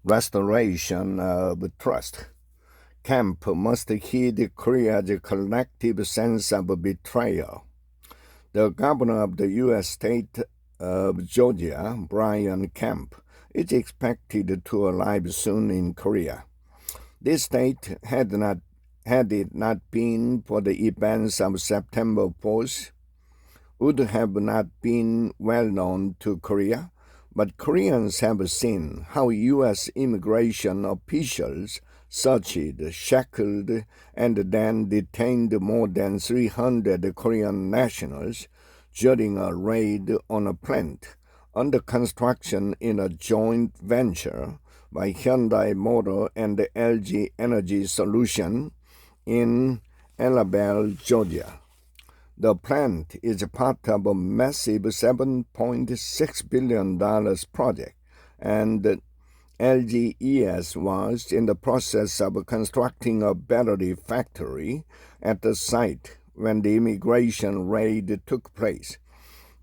restoration of trust. Camp must heed Korea's collective sense of betrayal. The governor of the U.S. state of Georgia, Brian Kemp, is expected to arrive soon in Korea. This state, had it not been for the events of September 4th, would have not been well known to Korea, but Koreans have seen how U.S. immigration officials searched, shackled, and then detained more than 300 Korean nationals during a raid on a plant under construction in a joint venture by Hyundai Motor and LG Energy Solution in Elabelle, Georgia. The plant is part of a massive $7.6 billion project, and LGES was in the process of constructing a battery factory at the site when the immigration raid took place.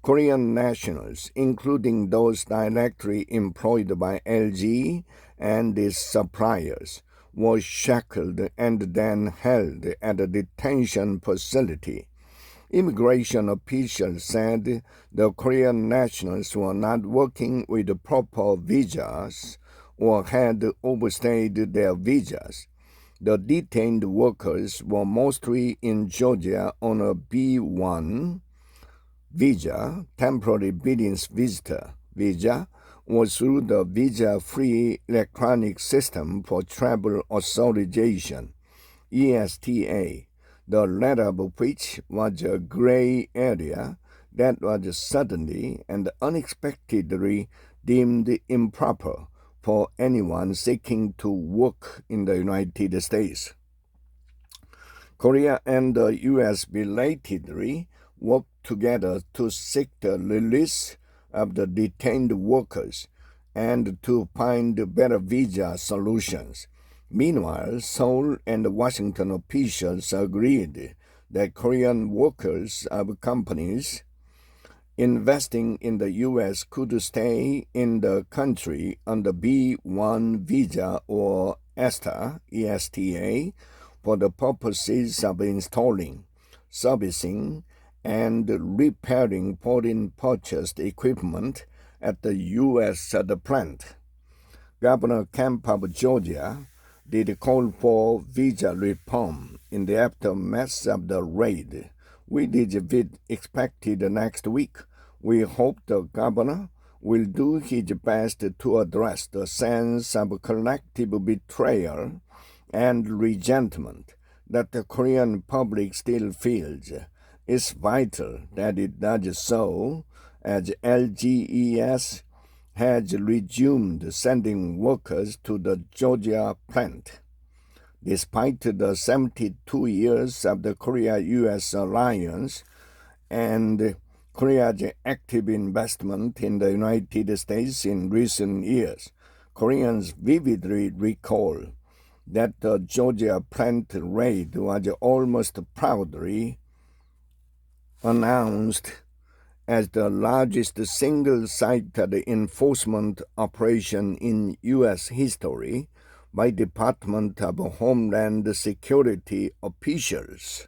Korean nationals, including those directly employed by LG and its suppliers, were shackled and then held at a detention facility. Immigration officials said the Korean nationals were not working with proper visas or had overstayed their visas. The detained workers were mostly in Georgia on a B-1 visa, temporary business visitor visa, or through the visa-free electronic system for travel authorization, ESTA, the latter of which was a gray area that was suddenly and unexpectedly deemed improper for anyone seeking to work in the United States. Korea and the U.S. belatedly worked together to seek the release of the detained workers and to find better visa solutions. Meanwhile, Seoul and Washington officials agreed that Korean workers of companies investing in the U.S. could stay in the country on the B-1 visa or ESTA, for the purposes of installing, servicing, and repairing foreign purchased equipment at the U.S. plant. Governor Kemp of Georgia did call for visa reform in the aftermath of the raid, which is expected next week. We hope the governor will do his best to address the sense of collective betrayal and resentment that the Korean public still feels. It's vital that it does so, as LGES has resumed sending workers to the Georgia plant. Despite the 72 years of the Korea-U.S. alliance and Korea's active investment in the United States in recent years, Koreans vividly recall that the Georgia plant raid was almost proudly announced as the largest single-sited enforcement operation in U.S. history by Department of Homeland Security officials.